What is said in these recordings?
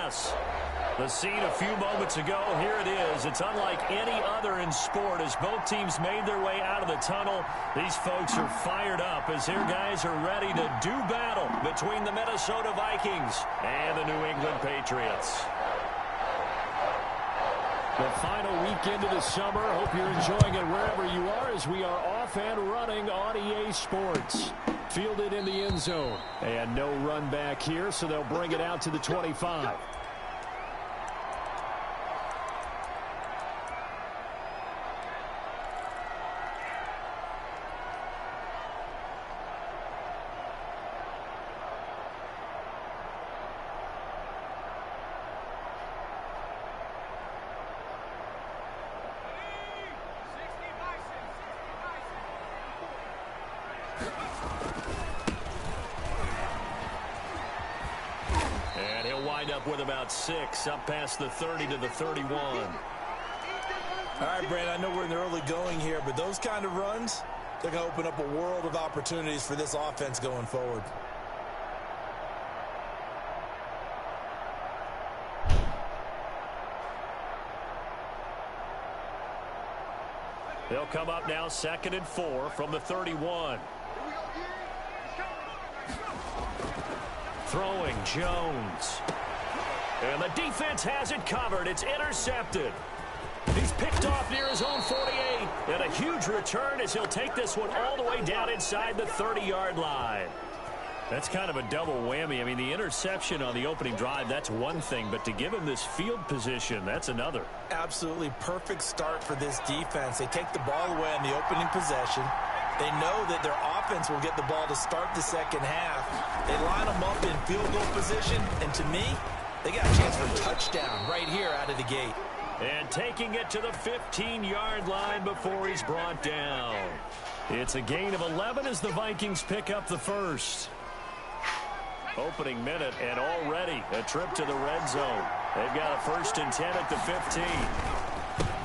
pass. The scene a few moments ago, here it is. It's unlike any other in sport as both teams made their way out of the tunnel. These folks are fired up as their guys are ready to do battle between the Minnesota Vikings and the New England Patriots. The final weekend of the summer. Hope you're enjoying it wherever you are as we are off and running on EA Sports. Fielded in the end zone. And no run back here, so they'll bring it out to the 25. With about 6 up past the 30 to the 31. All right, Brand, I know we're in the early going here, but those kind of runs, they're going to open up a world of opportunities for this offense going forward. They'll come up now 2nd and 4 from the 31. Throwing Jones. And the defense has it covered. It's intercepted. He's picked off near his own 48. And a huge return as he'll take this one all the way down inside the 30-yard line. That's kind of a double whammy. I mean, the interception on the opening drive, that's one thing. But to give him this field position, that's another. Absolutely perfect start for this defense. They take the ball away on the opening possession. They know that their offense will get the ball to start the second half. They line them up in field goal position. And to me, they got a chance for a touchdown right here out of the gate. And taking it to the 15-yard line before he's brought down. It's a gain of 11 as the Vikings pick up the first. Opening minute and already a trip to the red zone. They've got a 1st and 10 at the 15.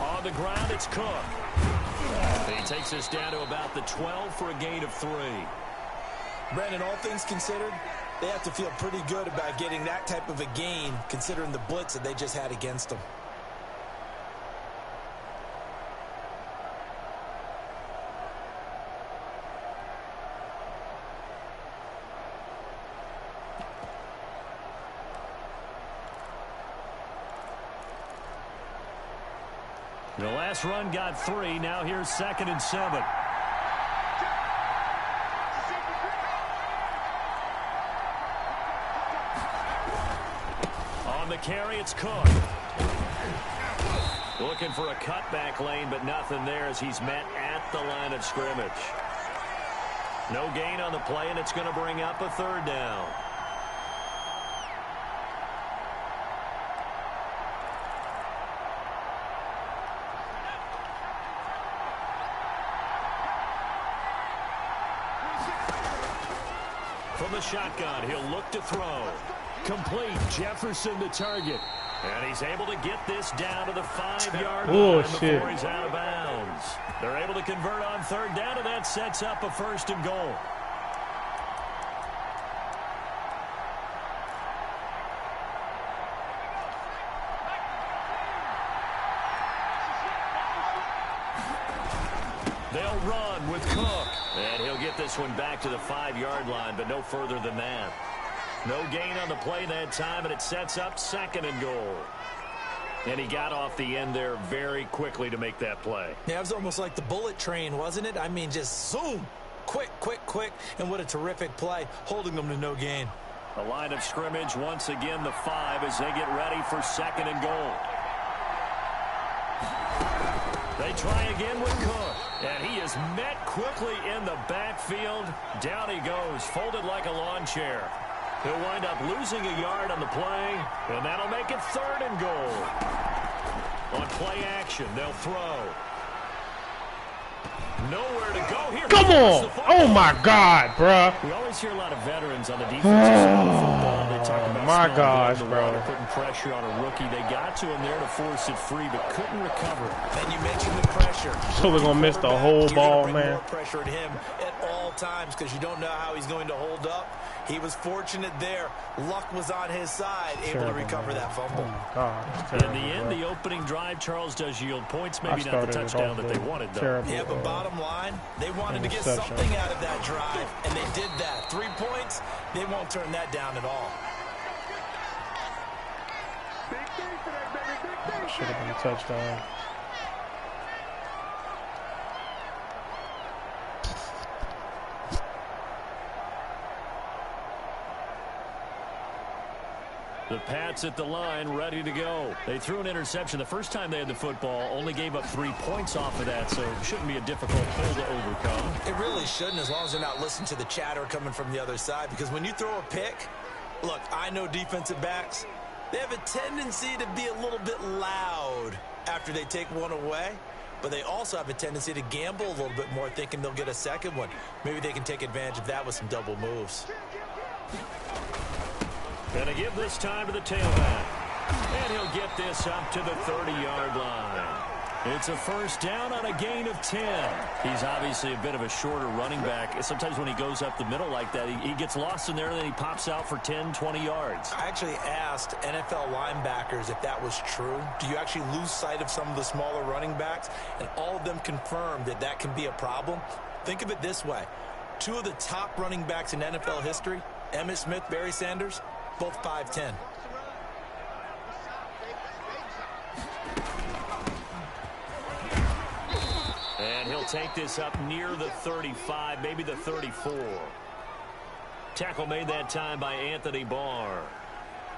On the ground, it's Cook. He takes us down to about the 12 for a gain of 3. Brandon, all things considered, they have to feel pretty good about getting that type of a gain considering the blitz that they just had against them. The last run got 3. Now here's 2nd and 7. On the carry, it's Cook. Looking for a cutback lane, but nothing there as he's met at the line of scrimmage. No gain on the play, and it's going to bring up a 3rd down. From the shotgun, he'll look to throw. Complete. Jefferson the target. And he's able to get this down to the 5-yard line before he's out of bounds. They're able to convert on 3rd down, and that sets up a 1st and goal. They'll run with Cook. And he'll get this one back to the 5-yard line, but no further than that. No gain on the play that time, and it sets up 2nd and goal. And he got off the end there very quickly to make that play. Yeah, it was almost like the bullet train, wasn't it? I mean, just zoom. Quick, quick, quick. And what a terrific play, holding them to no gain. The line of scrimmage, once again, the 5 as they get ready for 2nd and goal. They try again with Cook. And he is met quickly in the backfield. Down he goes, folded like a lawn chair. He'll wind up losing a yard on the play, and that'll make it 3rd and goal. On play action, they'll throw. Nowhere to go here. Come on! Oh my God, bruh. We always hear a lot of veterans on the defensive side of football. They talk about my gosh, bro. Putting pressure on a rookie. They got to him there to force it free, but couldn't recover. And you mentioned the pressure. So we're gonna miss the whole ball, man. More pressure at him at all all times because you don't know how he's going to hold up. He was fortunate there. Luck was on his side, able to recover that fumble. Oh, God. Terrible, in the end, the opening drive, Charles, does yield points. Maybe not the touchdown that they wanted, though. Yeah, but bottom line, they wanted to get something out of that drive, and they did that. 3 points, they won't turn that down at all. Should have been a touchdown. The Pats at the line, ready to go. They threw an interception the first time they had the football, only gave up 3 points off of that, so it shouldn't be a difficult pull to overcome. It really shouldn't, as long as they're not listening to the chatter coming from the other side, because when you throw a pick, look, I know defensive backs, they have a tendency to be a little bit loud after they take one away, but they also have a tendency to gamble a little bit more, thinking they'll get a second one. Maybe they can take advantage of that with some double moves. Going to give this time to the tailback. And he'll get this up to the 30-yard line. It's a first down on a gain of 10. He's obviously a bit of a shorter running back. Sometimes when he goes up the middle like that, he gets lost in there, and then he pops out for 10, 20 yards. I actually asked NFL linebackers if that was true. Do you actually lose sight of some of the smaller running backs? And all of them confirmed that that can be a problem. Think of it this way. 2 of the top running backs in NFL history, Emmitt Smith, Barry Sanders, both 5'10". And he'll take this up near the 35, maybe the 34. Tackle made that time by Anthony Barr.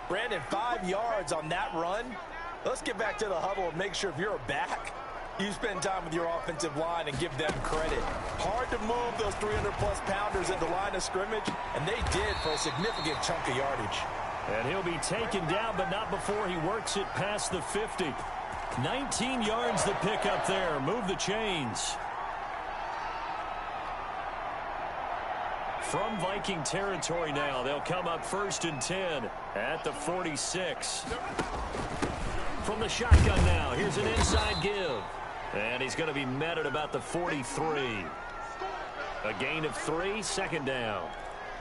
Brandon, 5 yards on that run. Let's get back to the huddle and make sure if you're a back, you spend time with your offensive line and give them credit. Hard to move those 300-plus pounders at the line of scrimmage, and they did for a significant chunk of yardage. And he'll be taken down, but not before he works it past the 50. 19 yards the pick up there. Move the chains. From Viking territory now, they'll come up 1st and 10 at the 46. From the shotgun now, here's an inside give. And he's going to be met at about the 43. A gain of 3, 2nd down.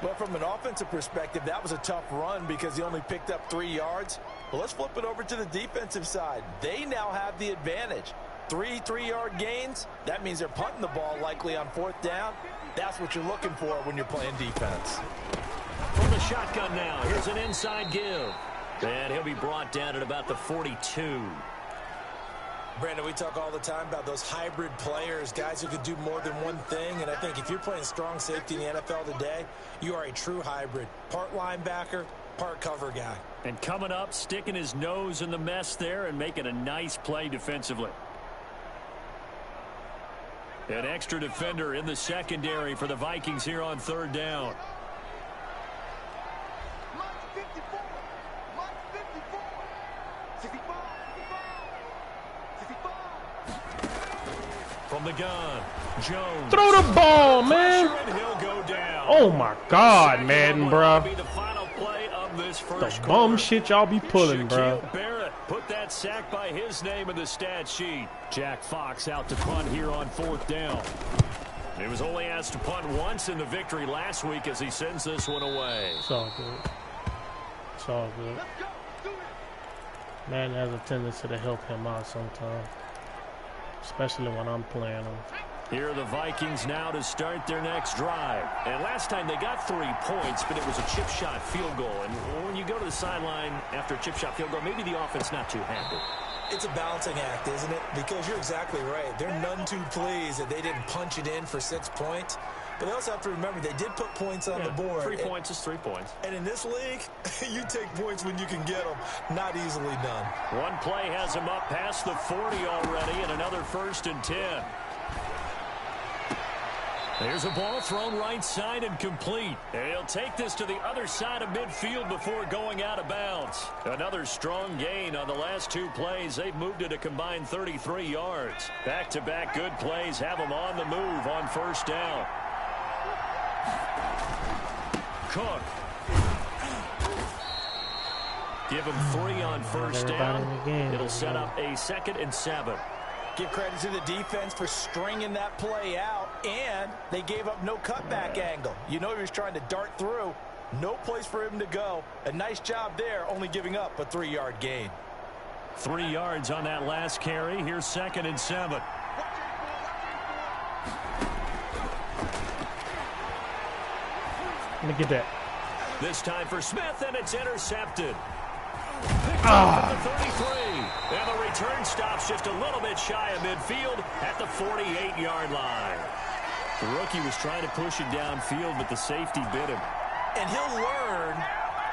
Well, from an offensive perspective, that was a tough run because he only picked up 3 yards. Well, let's flip it over to the defensive side. They now have the advantage. 3 3-yard gains. That means they're punting the ball likely on 4th down. That's what you're looking for when you're playing defense. From the shotgun now, here's an inside give. And he'll be brought down at about the 42. Brandon, we talk all the time about those hybrid players, guys who could do more than one thing. And I think if you're playing strong safety in the NFL today, you are a true hybrid. Part linebacker, part cover guy. And coming up, sticking his nose in the mess there and making a nice play defensively. An extra defender in the secondary for the Vikings here on 3rd down. From the gun, Jones. Throw the ball, man. He'll go down. Oh, my God, Madden, bro. The final play of this first The bum shit y'all be pulling, bro. Shaquille Barrett put that sack by his name in the stat sheet. Jack Fox out to punt here on 4th down. He was only asked to punt once in the victory last week as he sends this one away. It's all good. It's all good. Man has a tendency to help him out sometimes, especially when I'm playing him. Here are the Vikings now to start their next drive. And last time they got 3 points, but it was a chip shot field goal. And when you go to the sideline after a chip shot field goal, maybe the offense not too happy. It's a balancing act, isn't it? Because you're exactly right. They're none too pleased that they didn't punch it in for 6 points. But they also have to remember they did put points on the board. 3 points is 3 points. And in this league, you take points when you can get them. Not easily done. One play has him up past the 40 already, and another 1st and 10. There's a ball thrown right side and complete. And he'll take this to the other side of midfield before going out of bounds. Another strong gain on the last 2 plays. They've moved it a combined 33 yards. Back-to-back good plays have them on the move on 1st down. Cook. Give him 3 on 1st down. It'll set up a 2nd and 7. Give credit to the defense for stringing that play out. And they gave up no cutback angle. You know he was trying to dart through. No place for him to go. A nice job there, only giving up a 3-yard gain. 3 yards on that last carry. Here's 2nd and 7. Let me get that. This time for Smith, and it's intercepted. Picked up at the 33. And the return stops just a little bit shy of midfield at the 48-yard line. The rookie was trying to push it downfield, but the safety bit him. And he'll learn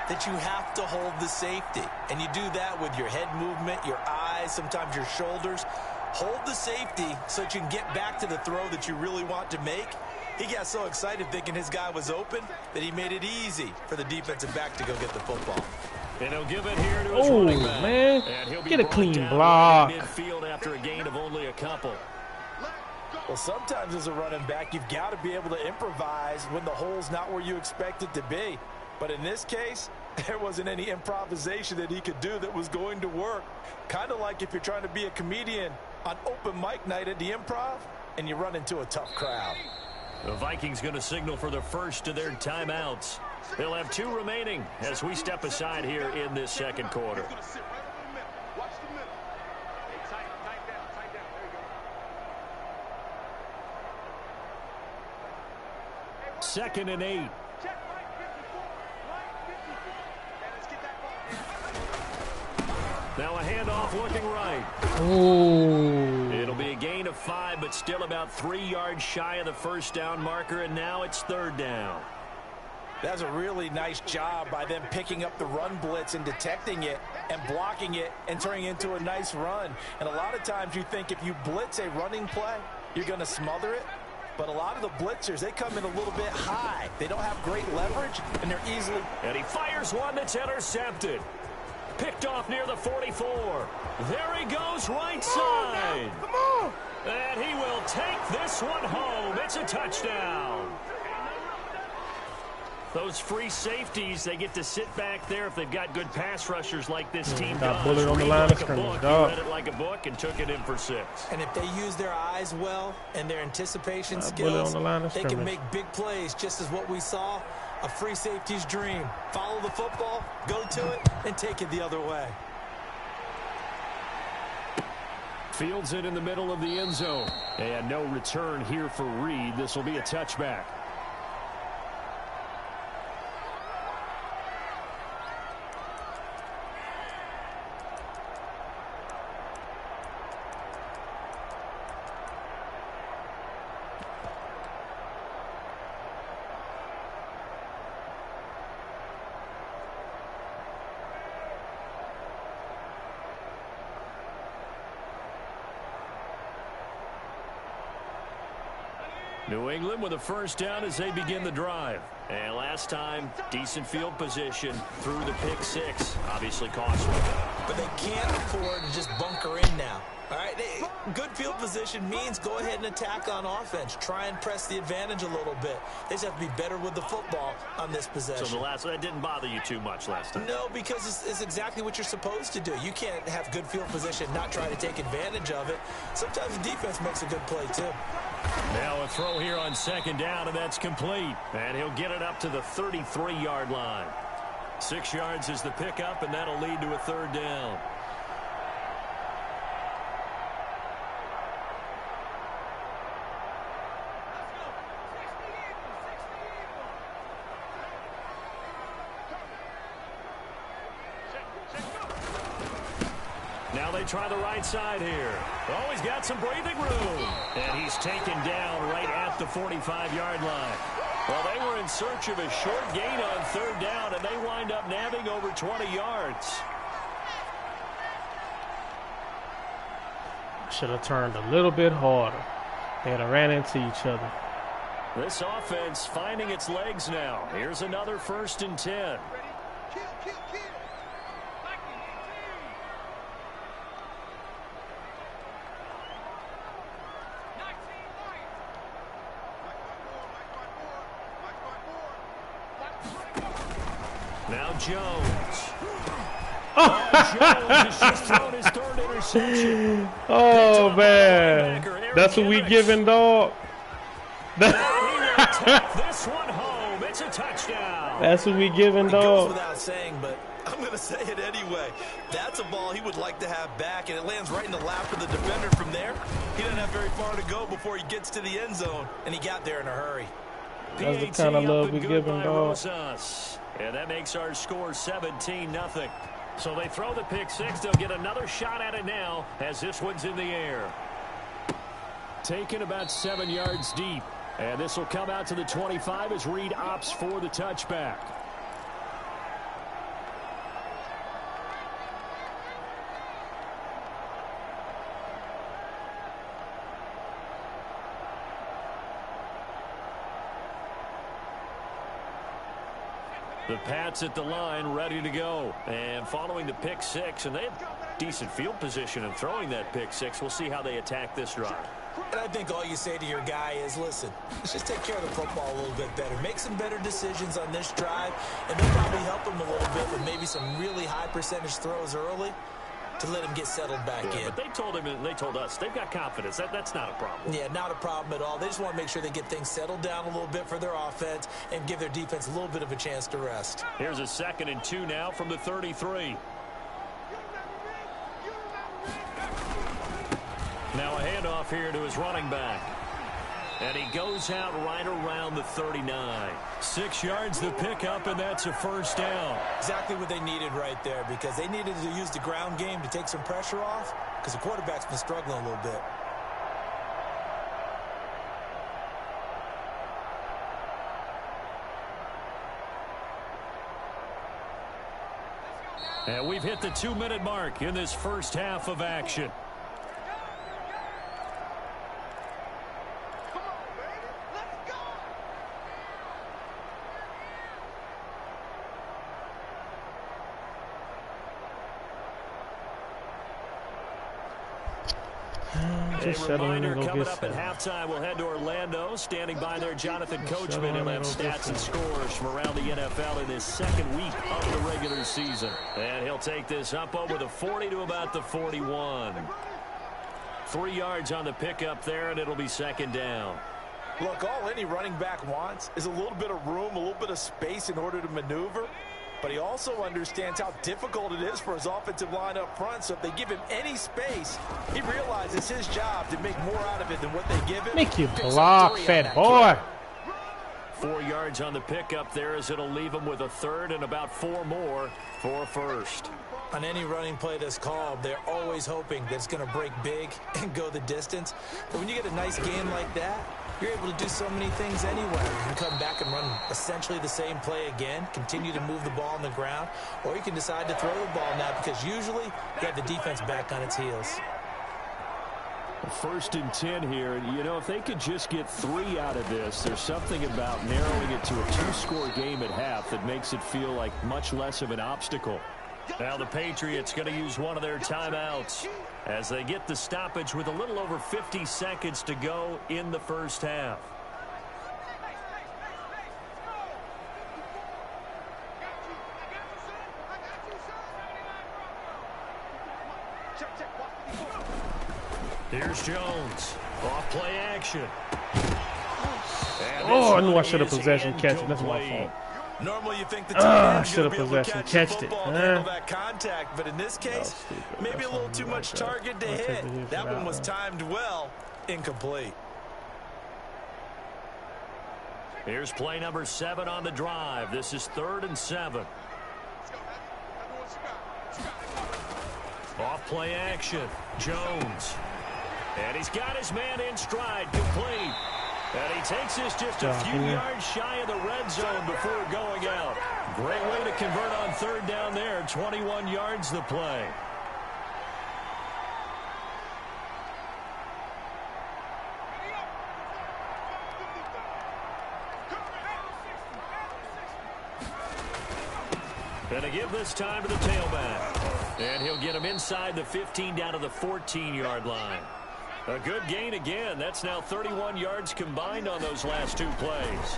that you have to hold the safety. And you do that with your head movement, your eyes, sometimes your shoulders. Hold the safety so that you can get back to the throw that you really want to make. He got so excited thinking his guy was open that he made it easy for the defensive back to go get the football. And he'll give it here to his running back. Man, and he'll be get a clean down block. Midfield after a gain of only a couple. Well, sometimes as a running back, you've got to be able to improvise when the hole's not where you expect it to be. But in this case, there wasn't any improvisation that he could do that was going to work. Kind of like if you're trying to be a comedian on open mic night at the Improv and you run into a tough crowd. The Vikings going to signal for the first of their timeouts. They'll have 2 remaining as we step aside here in this second quarter. 2nd and 8. Now a handoff looking right. Ooh. It'll be a gain of 5, but still about 3 yards shy of the first down marker, and now it's 3rd down. That's a really nice job by them picking up the run blitz and detecting it and blocking it and turning it into a nice run. And a lot of times you think if you blitz a running play, you're going to smother it. But a lot of the blitzers, they come in a little bit high. They don't have great leverage, and they're easily... And he fires one that's intercepted. Picked off near the 44. There he goes, right side. Come on! And he will take this one home. It's a touchdown. Those free safeties, they get to sit back there if they've got good pass rushers like this team does. Got bullet on the line of scrimmage, dog. He read it like a book and took it in for 6. And if they use their eyes well and their anticipation skills, they can make big plays, just as what we saw, a free safety's dream. Follow the football, go to it, and take it the other way. Fields it in the middle of the end zone. And no return here for Reed. This will be a touchback. New England with a first down as they begin the drive. And last time, decent field position through the pick 6. Obviously costly. But they can't afford to just bunker in now. All right, good field position means go ahead and attack on offense. Try and press the advantage a little bit. They just have to be better with the football on this possession. So that didn't bother you too much last time? No, because it's exactly what you're supposed to do. You can't have good field position, not try to take advantage of it. Sometimes the defense makes a good play, too. Now a throw here on 2nd down, and that's complete. And he'll get it up to the 33-yard line. 6 yards is the pickup, and that'll lead to a 3rd down. Now they try the right side here. Oh, he's got some breathing room. And he's taken down right at the 45-yard line. Well, they were in search of a short gain on 3rd down, and they wind up nabbing over 20 yards. Should have turned a little bit harder. They had ran into each other. This offense finding its legs now. Here's another 1st and 10. Now Jones. Jones has just thrown his 3rd interception. Oh, man. That's what we giving, dog. He will take this one home. It's a touchdown. That's what we giving, It goes dog. without saying, but I'm going to say it anyway. That's a ball he would like to have back, and it lands right in the lap of the defender from there. He doesn't have very far to go before he gets to the end zone, and he got there in a hurry. That's the kind of love we giving, dog. And that makes our score 17-0. So they throw the pick six. They'll get another shot at it now as this one's in the air. Taken about 7 yards deep. And this will come out to the 25 as Reed opts for the touchback. The Pats at the line, ready to go. And following the pick six, and they have decent field position in throwing that pick six. We'll see how they attack this drive. And I think all you say to your guy is, listen, let's just take care of the football a little bit better. Make some better decisions on this drive, and they'll probably help him a little bit with maybe some really high percentage throws early to let him get settled back in. But they told him, and they told us, they've got confidence. That's not a problem. Yeah, not a problem at all. They just want to make sure they get things settled down a little bit for their offense and give their defense a little bit of a chance to rest. Here's a 2nd and 2 now from the 33. Now a handoff here to his running back. And he goes out right around the 39. 6 yards the pickup, and that's a first down. Exactly what they needed right there, because they needed to use the ground game to take some pressure off, because the quarterback's been struggling a little bit. And we've hit the 2-minute mark in this first half of action. A reminder coming up at halftime, we'll head to Orlando. Standing by there, Jonathan Coachman. He'll have stats and scores from around the NFL in this second week of the regular season. And he'll take this up over the 40 to about the 41. 3 yards on the pickup there, and it'll be 2nd down. Look, all any running back wants is a little bit of room, a little bit of space in order to maneuver. But he also understands how difficult it is for his offensive line up front. So if they give him any space, he realizes his job to make more out of it than what they give him. Make you block, fat boy. 4 yards on the pickup there as it'll leave him with a 3rd and about 4 more for a first. On any running play that's called, they're always hoping that it's going to break big and go the distance. But when you get a nice game like that, you're able to do so many things anyway. You can come back and run essentially the same play again, continue to move the ball on the ground, or you can decide to throw the ball now because usually you have the defense back on its heels. 1st and 10 here. You know, if they could just get 3 out of this, there's something about narrowing it to a 2-score game at half that makes it feel like much less of an obstacle. Now the Patriots going to use one of their timeouts as they get the stoppage with a little over 50 seconds to go in the first half. Here's Jones. Off play action. Oh, I knew I should have possession catch it. That's my fault. Normally you think the team is should have going to be able to possession catch catched the it. football and handle that contact, but in this case, maybe a little too much target to hit. That one was timed well, incomplete. Here's play number 7 on the drive. This is 3rd and 7. Off play action. Jones. And he's got his man in stride, complete. And he takes this just a few yards shy of the red zone before going out. Great way to convert on 3rd down there. 21 yards the play. And to give this time to the tailback. And he'll get him inside the 15 down to the 14-yard line. A good gain again. That's now 31 yards combined on those last 2 plays.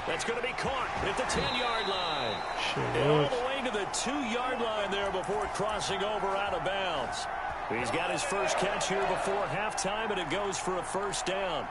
That's going to be caught at the 10-yard line. And all the way to the 2-yard line there before crossing over out of bounds. He's got his first catch here before halftime, and it goes for a first down.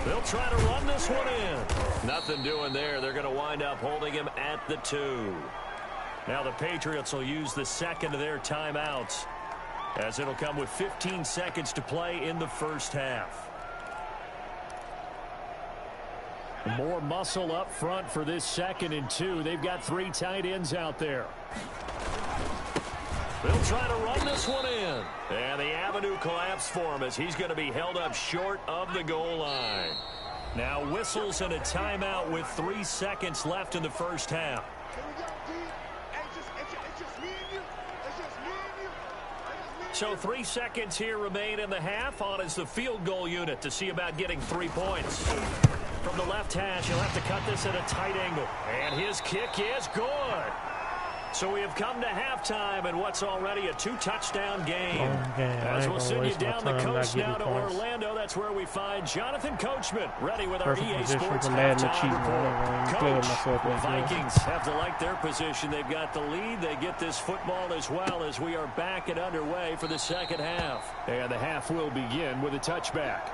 They'll try to run this one in. Nothing doing there. They're going to wind up holding him at the 2. Now the Patriots will use the second of their timeouts, as it'll come with 15 seconds to play in the first half. More muscle up front for this 2nd and 2. They've got 3 tight ends out there. They'll try to run this one in. And the avenue collapsed for him as he's going to be held up short of the goal line. Now whistles and a timeout with 3 seconds left in the first half. So 3 seconds here remain in the half. On is the field goal unit to see about getting 3 points. From the left hash, he'll have to cut this at a tight angle. And his kick is good. So we have come to halftime in what's already a 2-touchdown game. As we'll send you down the coast now to Orlando, that's where we find Jonathan Coachman ready with our EA Sports halftime report. Coach, the Vikings have to like their position. They've got the lead. They get this football as well as we are back and underway for the second half. And the half will begin with a touchback.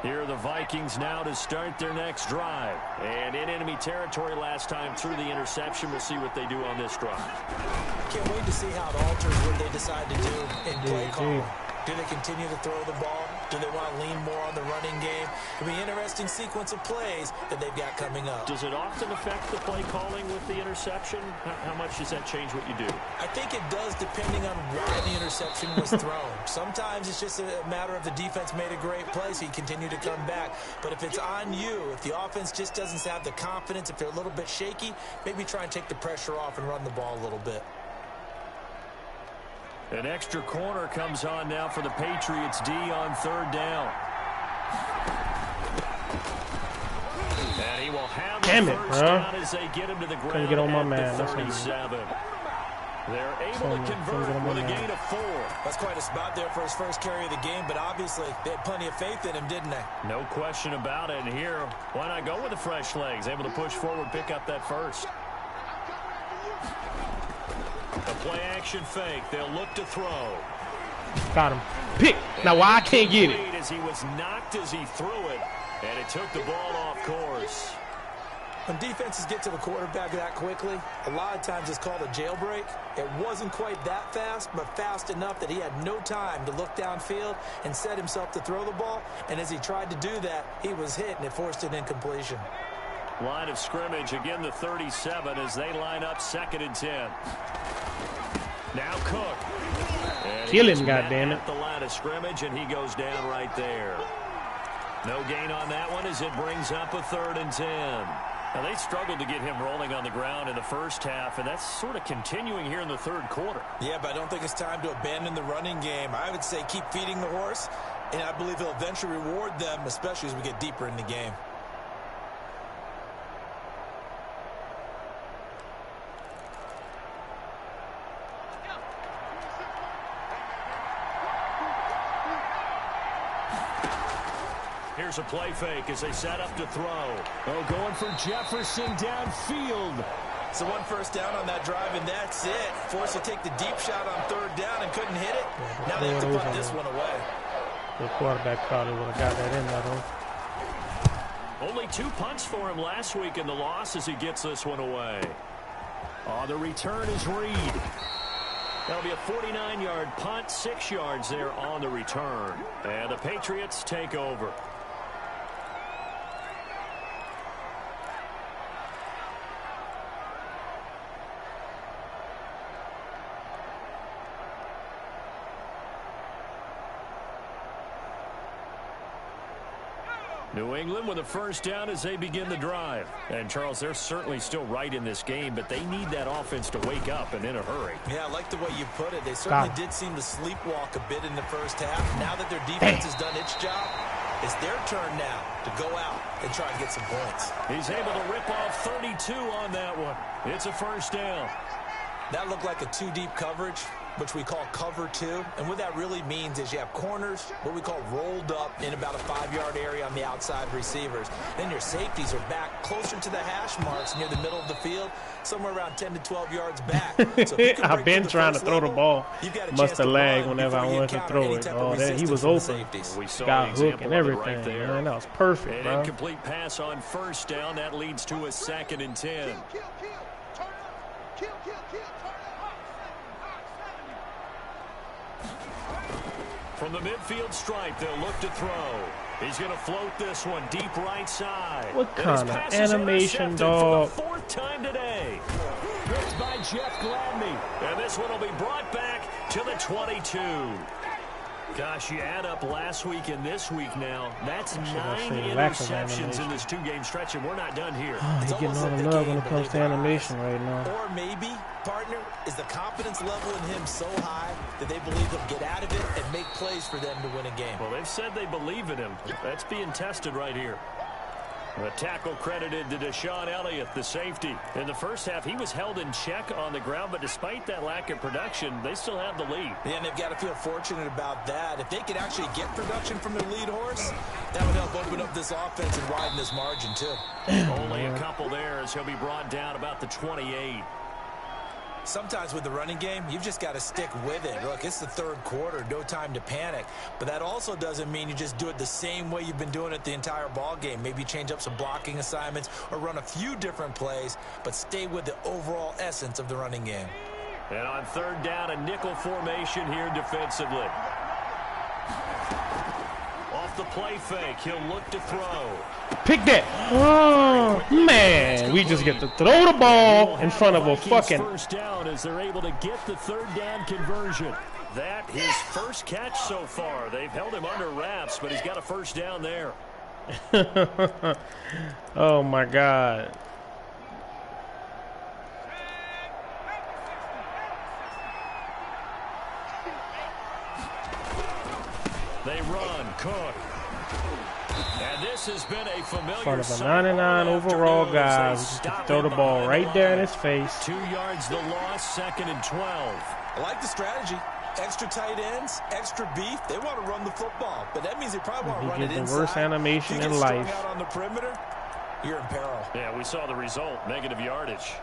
Here are the Vikings now to start their next drive. And in enemy territory last time through the interception. We'll see what they do on this drive. Can't wait to see how it alters what they decide to do in play calling. Do they continue to throw the ball? Do they want to lean more on the running game? It'll be an interesting sequence of plays that they've got coming up. Does it often affect the play calling with the interception? How much does that change what you do? I think it does depending on why the interception was thrown. Sometimes it's just a matter of the defense made a great play, so you continue to come back. But if it's on you, if the offense just doesn't have the confidence, if they're a little bit shaky, maybe try and take the pressure off and run the ball a little bit. An extra corner comes on now for the Patriots D on 3rd down. And he will have the first down as they get him to the ground get on my at man. the 37. They're able to convert with a gain of 4. That's quite a spot there for his first carry of the game, but obviously they had plenty of faith in him, didn't they? No question about it. And here, why not go with the fresh legs? Able to push forward, pick up that first. A play-action fake. They'll look to throw. Got him. Pick. Now why I can't get it? As he was knocked as he threw it, and it took the ball off course. When defenses get to the quarterback that quickly, a lot of times it's called a jailbreak. It wasn't quite that fast, but fast enough that he had no time to look downfield and set himself to throw the ball. And as he tried to do that, he was hit, and it forced an incompletion. Line of scrimmage, again the 37 as they line up 2nd and 10. Now Cook. Kill him, goddammit. At the line of scrimmage, and he goes down right there. No gain on that one as it brings up a 3rd and 10. Now they struggled to get him rolling on the ground in the first half, and that's sort of continuing here in the 3rd quarter. Yeah, but I don't think it's time to abandon the running game. I would say keep feeding the horse, and I believe he'll eventually reward them, especially as we get deeper in the game. Here's a play fake as they set up to throw. Oh, going for Jefferson downfield. So 1 first down on that drive, and that's it. Forced to take the deep shot on 3rd down and couldn't hit it. Now they have to put this one away. The quarterback probably would have got that in there, though. Only 2 punts for him last week in the loss as he gets this one away. On the return is Reed. That'll be a 49-yard punt, 6 yards there on the return. And the Patriots take over. New England with a first down as they begin the drive. And, Charles, they're certainly still right in this game, but they need that offense to wake up and in a hurry. Yeah, I like the way you put it. They certainly did seem to sleepwalk a bit in the first half. Now that their defense has done its job, it's their turn now to go out and try and get some points. He's able to rip off 32 on that one. It's a first down. That looked like a two-deep coverage, which we call cover two. And what that really means is you have corners, what we call rolled up in about a 5-yard area on the outside receivers. Then your safeties are back closer to the hash marks near the middle of the field, somewhere around 10 to 12 yards back. So I've been trying to throw the ball. Must have lagged whenever I wanted to throw it. Oh, he was open. Got hooked and everything. Right there. Man, that was perfect, An bro. incomplete pass on first down. That leads to a 2nd and 10. From the midfield stripe, they'll look to throw. He's going to float this one deep right side. What kind of animation, dog? For the 4th time today. Ripped by Jeff Gladney. And this one will be brought back to the 22. Gosh, you add up last week and this week now. That's 9 interceptions in this 2-game stretch, and we're not done here. He's getting all the love when it comes to animation right now. Or maybe, partner, is the confidence level in him so high that they believe he'll get out of it and make plays for them to win a game? Well, they've said they believe in him. That's being tested right here. The tackle credited to Deshaun Elliott, the safety. In the first half, he was held in check on the ground, but despite that lack of production, they still have the lead. Yeah, and they've got to feel fortunate about that. If they could actually get production from their lead horse, that would help open up this offense and widen this margin, too. Only a couple there as he'll be brought down about the 28. Sometimes with the running game, you've just got to stick with it. Look, it's the 3rd quarter, no time to panic. But that also doesn't mean you just do it the same way you've been doing it the entire ball game. Maybe change up some blocking assignments or run a few different plays, but stay with the overall essence of the running game. And on 3rd down, a nickel formation here defensively. Off the play fake, he'll look to throw. Pick that. Oh, man. We just get to throw the ball in front of a fucking... First down as they're able to get the 3rd down conversion. That his first catch so far. They've held him under wraps, but he's got a first down there. Oh, my God. They run, Cook. And this has been a familiar In front of a 99 overall guy. We just get to throw the ball right there in his face. 2 yards the loss, 2nd and 12. I like the strategy. Extra tight ends, extra beef. They want to run the football, but that means they probably want to run it inside. The worst animation in life. Out on the perimeter, you're in peril. Yeah, we saw the result. Negative yardage.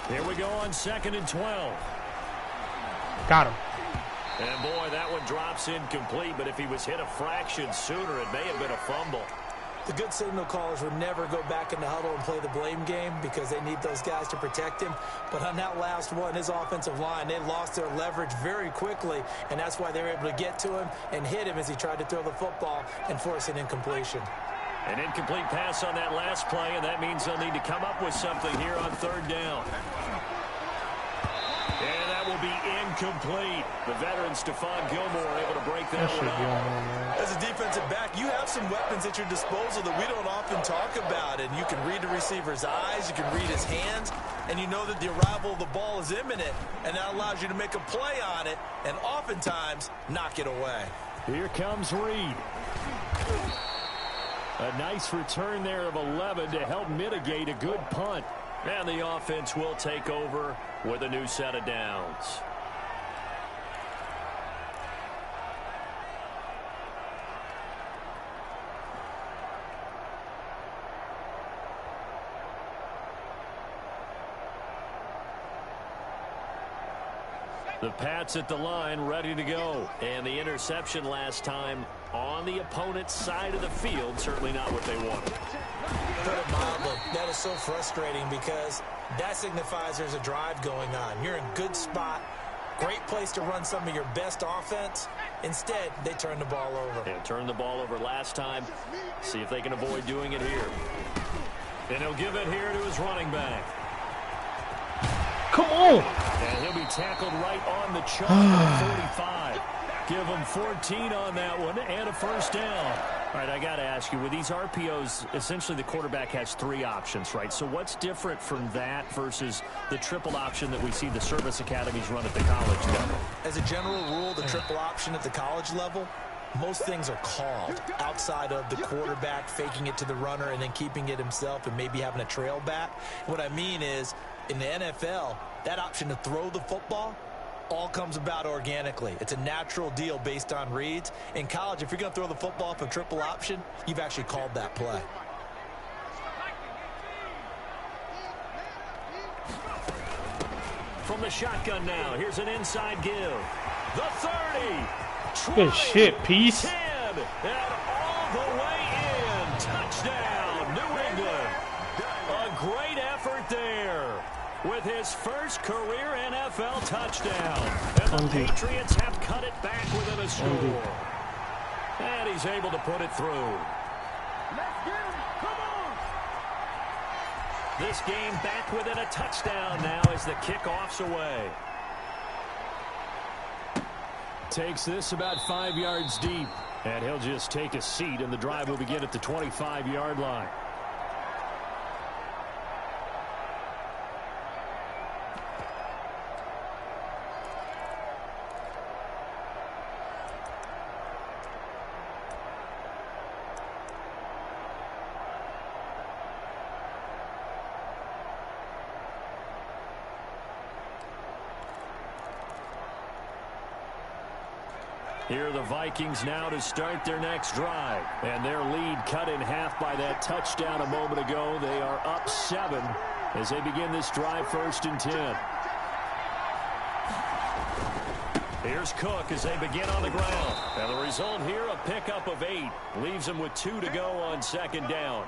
Here we go on 2nd and 12. Got him. And boy, that one drops incomplete, but if he was hit a fraction sooner, it may have been a fumble. The good signal callers would never go back in the huddle and play the blame game because they need those guys to protect him. But on that last one, his offensive line, they lost their leverage very quickly, and that's why they were able to get to him and hit him as he tried to throw the football and force an incompletion. An incomplete pass on that last play, and that means they'll need to come up with something here on 3rd down. And that will be incomplete. The veteran Stephon Gilmore able to break that one up. As a defensive back, you have some weapons at your disposal that we don't often talk about. And you can read the receiver's eyes, you can read his hands, and you know that the arrival of the ball is imminent. And that allows you to make a play on it and oftentimes knock it away. Here comes Reed. A nice return there of 11 to help mitigate a good punt. And the offense will take over with a new set of downs. The Pats at the line, ready to go. And the interception last time on the opponent's side of the field, certainly not what they wanted. Put it mildly, that is so frustrating because that signifies there's a drive going on. You're in a good spot, great place to run some of your best offense. Instead, they turn the ball over. They turned the ball over last time. See if they can avoid doing it here. And he'll give it here to his running back. Come on. And he'll be tackled right on the chalk at 45. Give him 14 on that one and a first down. All right, I got to ask you, with these RPOs, essentially the quarterback has 3 options, right? So what's different from that versus the triple option that we see the service academies run at the college level? As a general rule, the triple option at the college level, most things are called outside of the quarterback faking it to the runner and then keeping it himself and maybe having a trail back. What I mean is, in the NFL, that option to throw the football all comes about organically. It's a natural deal based on reads. In college, if you're going to throw the football from triple option, you've actually called that play. From the shotgun now, here's an inside give. The 30. 20, good shit, Peace. 10, and all the way in. Touchdown, New England. A great effort there with his first career NFL touchdown. And the Patriots have cut it back within a score. And he's able to put it through. Let's get him. Come on. This game back within a touchdown now as the kickoff's away. Takes this about 5 yards deep. And he'll just take a seat, and the drive will begin at the 25-yard line. Here are the Vikings now to start their next drive. And their lead cut in half by that touchdown a moment ago. They are up 7 as they begin this drive, 1st and 10. Here's Cook as they begin on the ground. And the result here, a pickup of 8. Leaves them with 2 to go on 2nd down.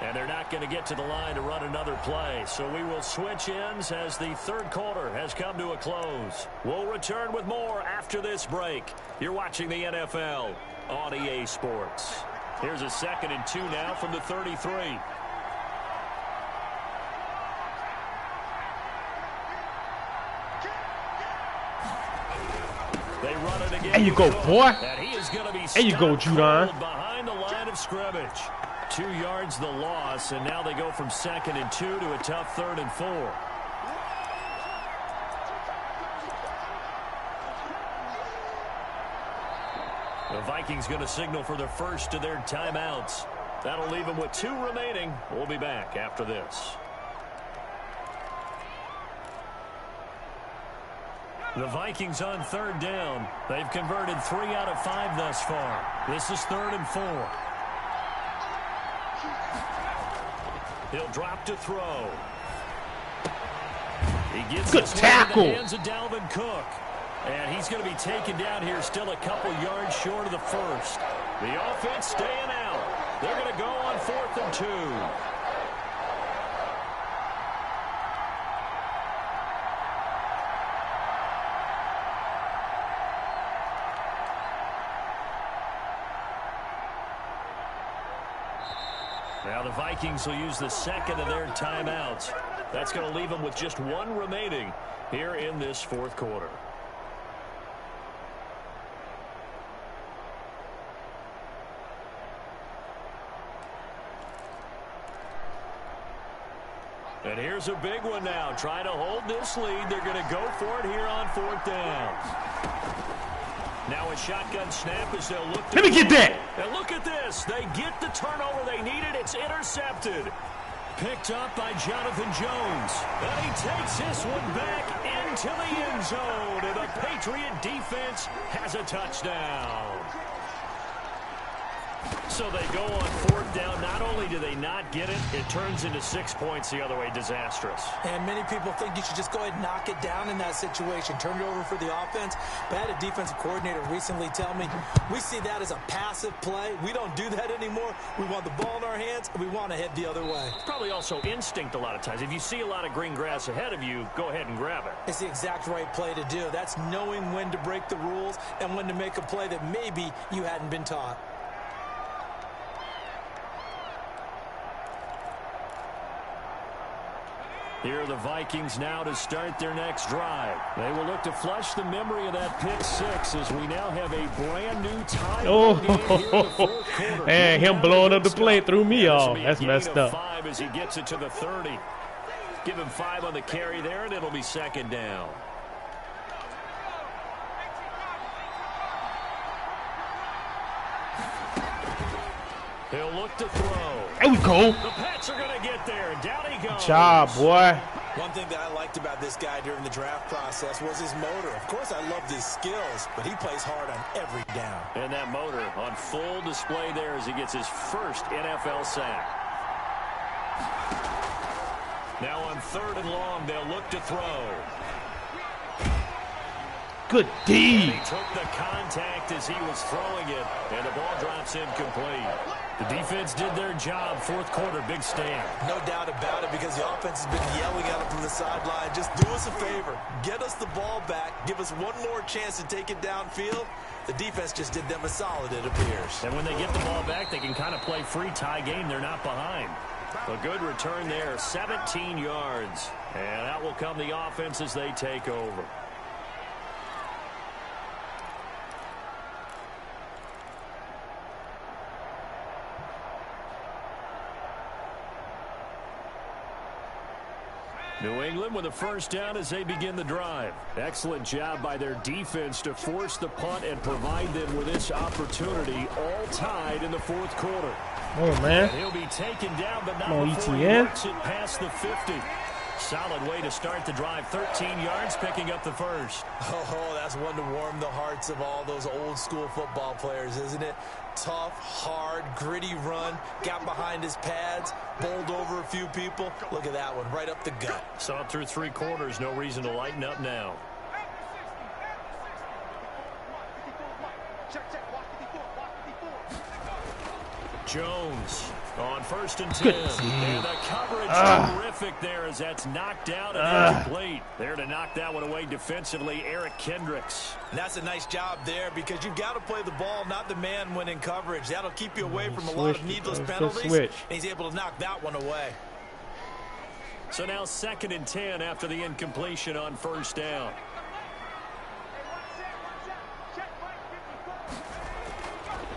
And they're not going to get to the line to run another play. So we will switch ends as the 3rd quarter has come to a close. We'll return with more after this break. You're watching the NFL on EA Sports. Here's a 2nd and 2 now from the 33. They run it again. There you go, boy. There you go, Judon. Behind the line of scrimmage. 2 yards the loss, and now they go from 2nd and 2 to a tough 3rd and 4. The Vikings going to signal for the first of their timeouts. That'll leave them with 2 remaining. We'll be back after this. The Vikings on 3rd down. They've converted 3 out of 5 thus far. This is 3rd and 4. He'll drop to throw. He gets good tackle. In the hands of Dalvin Cook. And he's going to be taken down here still a couple yards short of the first. The offense staying out. They're going to go on 4th and 2. Now the Vikings will use the 2nd of their timeouts. That's going to leave them with just 1 remaining here in this 4th quarter. And here's a big one now. Trying to hold this lead. They're going to go for it here on 4th down. Now a shotgun snap as they'll look. Let me get that. And look at this. They get the turnover they needed. It's intercepted. Picked up by Jonathan Jones. And he takes this one back into the end zone. And the Patriot defense has a touchdown. So they go on 4th down. Not only do they not get it, it turns into 6 points the other way. Disastrous. And many people think you should just go ahead and knock it down in that situation. Turn it over for the offense. But I had a defensive coordinator recently tell me, we see that as a passive play. We don't do that anymore. We want the ball in our hands, and we want to head the other way. It's probably also instinct a lot of times. If you see a lot of green grass ahead of you, go ahead and grab it. It's the exact right play to do. That's knowing when to break the rules and when to make a play that maybe you hadn't been taught. Here are the Vikings now to start their next drive. They will look to flush the memory of that pick 6 as we now have a brand new tie. Oh, and him blowing up the play threw me off. That's messed up. 5 as he gets it to the 30. Give him 5 on the carry there, and it'll be 2nd down. He'll look to throw. There we go. The Pats are going to get there. Down he goes. Good job, boy. One thing that I liked about this guy during the draft process was his motor. Of course, I loved his skills, but he plays hard on every down. And that motor on full display there as he gets his first NFL sack. Now on 3rd and long, they'll look to throw. Good D. And he took the contact as he was throwing it, and the ball drops incomplete. The defense did their job. 4th quarter, big stand. No doubt about it, because the offense has been yelling at him from the sideline. Just do us a favor. Get us the ball back. Give us one more chance to take it downfield. The defense just did them a solid, it appears. And when they get the ball back, they can kind of play free tie game. They're not behind. A good return there, 17 yards. And out will come the offense as they take over. New England with a 1st down as they begin the drive. Excellent job by their defense to force the punt and provide them with this opportunity, all tied in the 4th quarter. Oh, man. He'll be taken down, but not before Come on, he ETN. works it past the 50. Solid way to start the drive. 13 yards, picking up the 1st. Oh, that's one to warm the hearts of all those old school football players, isn't it? Tough, hard, gritty run. Got behind his pads, bowled over a few people. Look at that one, right up the gut. Saw it through 3 quarters. No reason to lighten up now. Jones on 1st and 10. And the coverage terrific there as that's knocked out and incomplete. There to knock that one away defensively, Eric Kendricks. And that's a nice job there, because you've got to play the ball, not the man when in coverage. That'll keep you away from a lot of needless penalties. And he's able to knock that one away. So now 2nd and 10 after the incompletion on 1st down.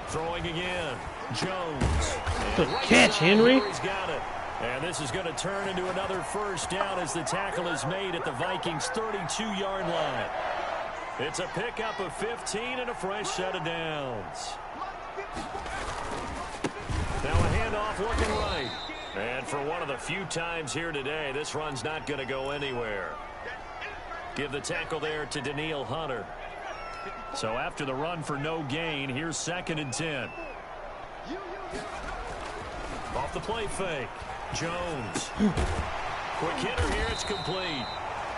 Throwing again. Jones. Good catch, Henry. He's got it. And this is going to turn into another 1st down as the tackle is made at the Vikings' 32-yard line. It's a pickup of 15 and a fresh set of downs. Now a handoff looking right. And for one of the few times here today, this run's not going to go anywhere. Give the tackle there to Danielle Hunter. So after the run for no gain, here's 2nd and 10. Off the play fake. Jones. Quick hitter here. It's complete.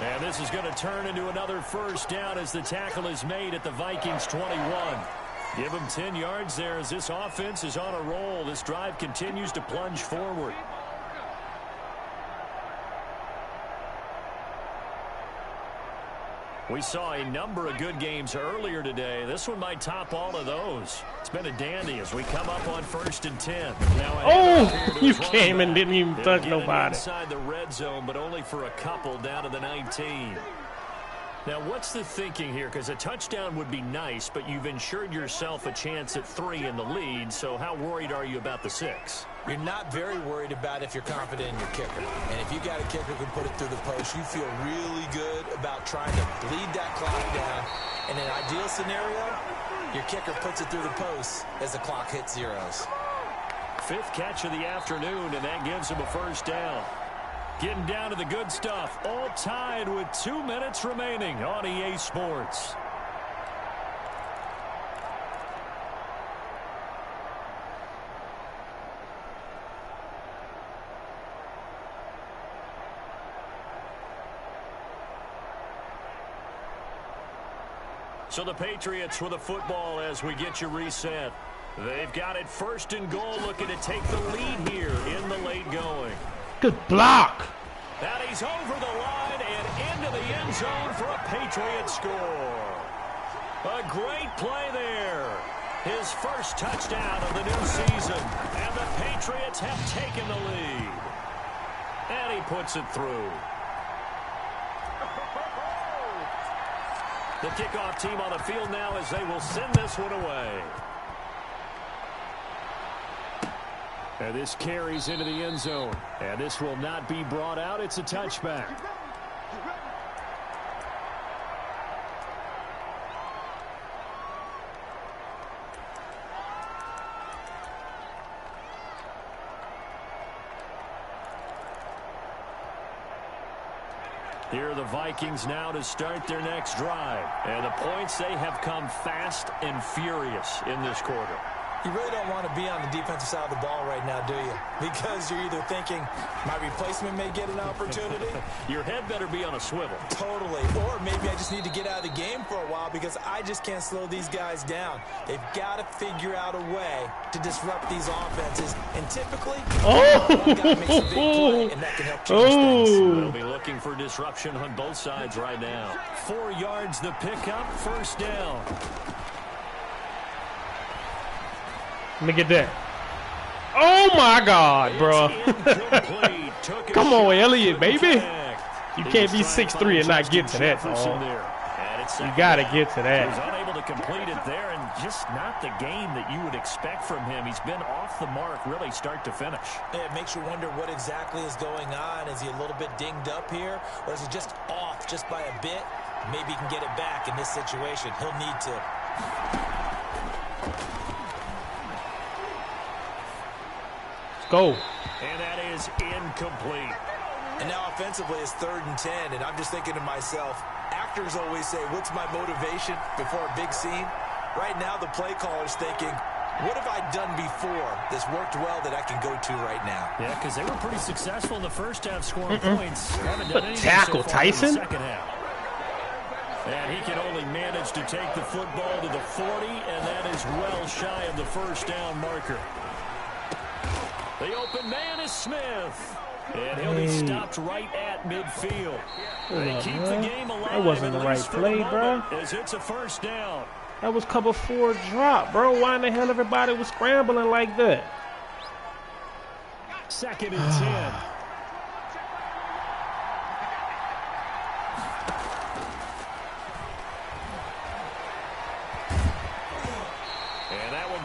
And this is going to turn into another 1st down as the tackle is made at the Vikings' 21. Give them 10 yards there as this offense is on a roll. This drive continues to plunge forward. We saw a number of good games earlier today. This one might top all of those. It's been a dandy as we come up on 1st and 10. Now you came and didn't even touch nobody. Inside the red zone, but only for a couple down to the 19. Now, what's the thinking here? Because a touchdown would be nice, but you've ensured yourself a chance at 3 in the lead, so how worried are you about the 6? You're not very worried about if you're confident in your kicker. And if you got a kicker who can put it through the post, you feel really good about trying to bleed that clock down. In an ideal scenario, your kicker puts it through the post as the clock hits zeros. 5th catch of the afternoon, and that gives him a 1st down. Getting down to the good stuff, all tied with 2 minutes remaining on EA Sports. So the Patriots with the football as we get you reset. They've got it 1st and goal, looking to take the lead here in the late going. Good block. And he's over the line and into the end zone for a Patriot score. A great play there. His first touchdown of the new season. And the Patriots have taken the lead. And he puts it through. The kickoff team on the field now as they will send this one away. And this carries into the end zone. And this will not be brought out. It's a touchback. Here are the Vikings now to start their next drive. And the points, they have come fast and furious in this quarter. You really don't want to be on the defensive side of the ball right now, do you? Because you're either thinking, my replacement may get an opportunity. Your head better be on a swivel. Totally. Or maybe I just need to get out of the game for a while because I just can't slow these guys down. They've got to figure out a way to disrupt these offenses. And typically, one guy makes a big play, and that can help change things. They'll be looking for disruption on both sides right now. 4 yards the pickup, 1st down. Let me get that. Oh, my God, bro. Come on, Elliott, baby. You can't be 6'3" and not get to that, dog. You got to get to that. He's unable to complete it there, and just not the game that you would expect from him. He's been off the mark, really, start to finish. It makes you wonder what exactly is going on. Is he a little bit dinged up here, or is he just off just by a bit? Maybe he can get it back in this situation. He'll need to. Go. And that is incomplete. And now offensively it's 3rd and 10, and I'm just thinking to myself, actors always say, what's my motivation before a big scene? Right now the play caller's thinking, what have I done before that's worked well that I can go to right now? Yeah, because they were pretty successful in the first half scoring points. Haven't done anything tackle, so far Tyson. In the second half. And he can only manage to take the football to the 40, and that is well shy of the 1st down marker. The open man is Smith. And he'll be stopped right at midfield. They keep the game alive. That wasn't the right play, bro. As it's a 1st down. That was cover 4 drop, bro. Why in the hell everybody was scrambling like that? 2nd and 10.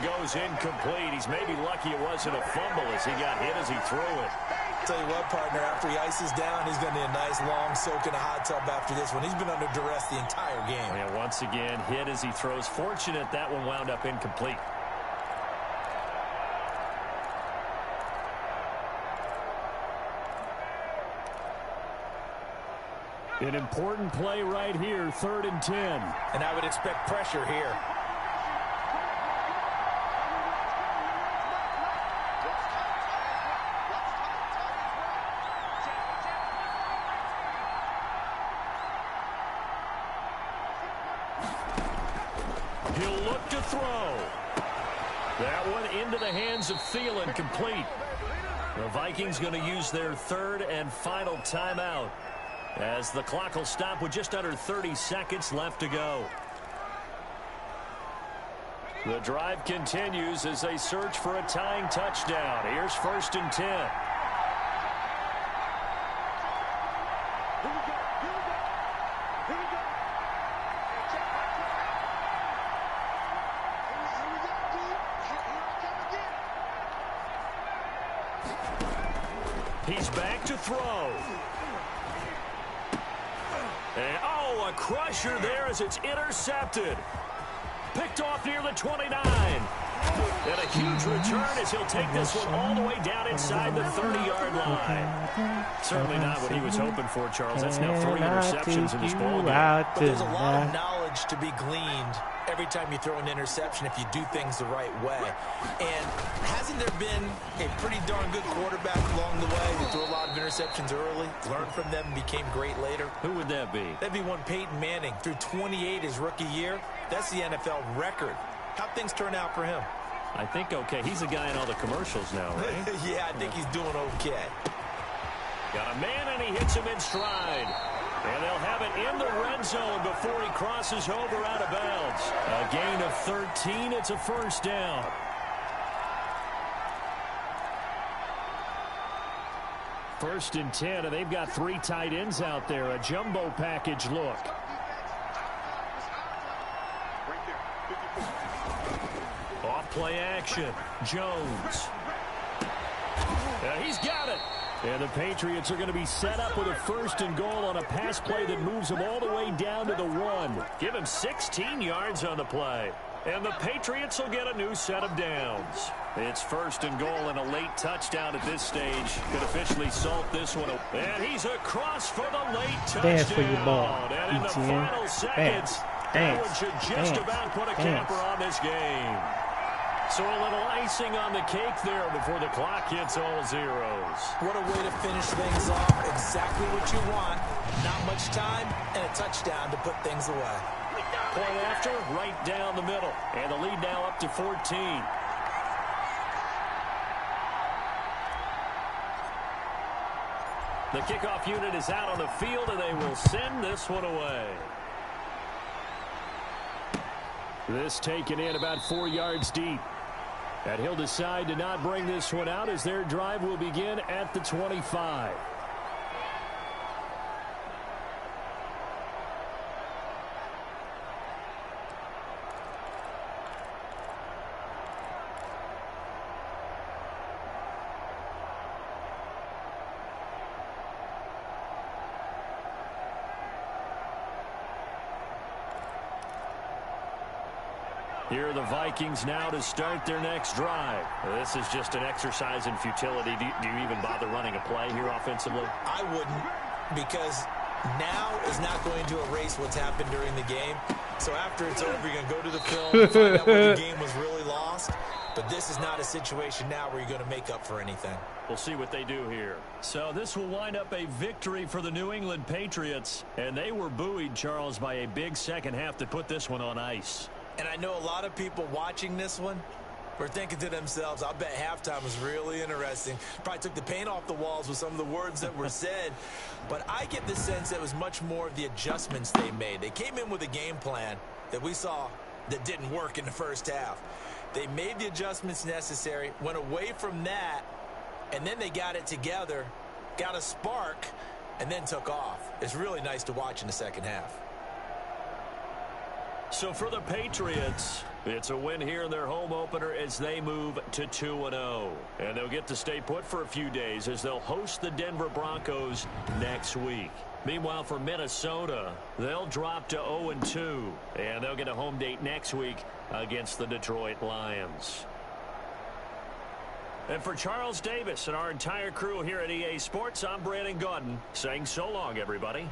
Goes incomplete. He's maybe lucky it wasn't a fumble as he got hit as he threw it. Tell you what, partner, after he ices down, he's going to need a nice long soak in a hot tub after this one. He's been under duress the entire game. And once again, hit as he throws. Fortunate that one wound up incomplete. An important play right here, 3rd and 10. And I would expect pressure here. He'll look to throw. That one into the hands of Thielen, complete. The Vikings going to use their 3rd and final timeout as the clock will stop with just under 30 seconds left to go. The drive continues as they search for a tying touchdown. Here's 1st and 10. He's back to throw. And, oh, a crusher there as it's intercepted. Picked off near the 29. And a huge return as he'll take this one all the way down inside the 30-yard line. Certainly not what he was hoping for, Charles. That's now 3 interceptions in this ball game. But there's a lot of knowledge to be gleaned every time you throw an interception if you do things the right way. And hasn't there been a pretty darn good quarterback along the way who threw a lot of interceptions early, learned from them, and became great later? Who would that be? That'd be one Peyton Manning. Threw 28 his rookie year. That's the NFL record. How'd things turn out for him? I think okay. He's a guy in all the commercials now, right? Yeah, I think he's doing okay. Got a man, and he hits him in stride. And they'll have it in the red zone before he crosses over out of bounds. A gain of 13. It's a first down. First and 10, and they've got 3 tight ends out there. A jumbo package look. Off play action. Jones. He's got it. And the Patriots are going to be set up with a first and goal on a pass play that moves them all the way down to the 1. Give him 16 yards on the play. And the Patriots will get a new set of downs. It's first and goal and a late touchdown at this stage. Could officially salt this one. And he's across for the late touchdown. Dance for your ball, And in the ETN. final seconds, that one should just about put a capper on this game. So a little icing on the cake there before the clock hits all zeros. What a way to finish things off. Exactly what you want. Not much time and a touchdown to put things away. Point after, right down the middle. And the lead now up to 14. The kickoff unit is out on the field, and they will send this one away. This taken in about 4 yards deep. And he'll decide to not bring this one out as their drive will begin at the 25. Here are the Vikings now to start their next drive. This is just an exercise in futility. Do you even bother running a play here offensively? I wouldn't, because now is not going to erase what's happened during the game. So after it's over, you're going to go to the film and find out where the game was really lost. But this is not a situation now where you're going to make up for anything. We'll see what they do here. So this will wind up a victory for the New England Patriots. And they were buoyed, Charles, by a big second half to put this one on ice. And I know a lot of people watching this one were thinking to themselves, I bet halftime was really interesting. Probably took the paint off the walls with some of the words that were said. But I get the sense that it was much more of the adjustments they made. They came in with a game plan that we saw that didn't work in the first half. They made the adjustments necessary, went away from that, and then they got it together, got a spark, and then took off. It's really nice to watch in the second half. So for the Patriots, it's a win here in their home opener as they move to 2-0. And they'll get to stay put for a few days as they'll host the Denver Broncos next week. Meanwhile, for Minnesota, they'll drop to 0-2. And they'll get a home date next week against the Detroit Lions. And for Charles Davis and our entire crew here at EA Sports, I'm Brandon Gaudin saying so long, everybody.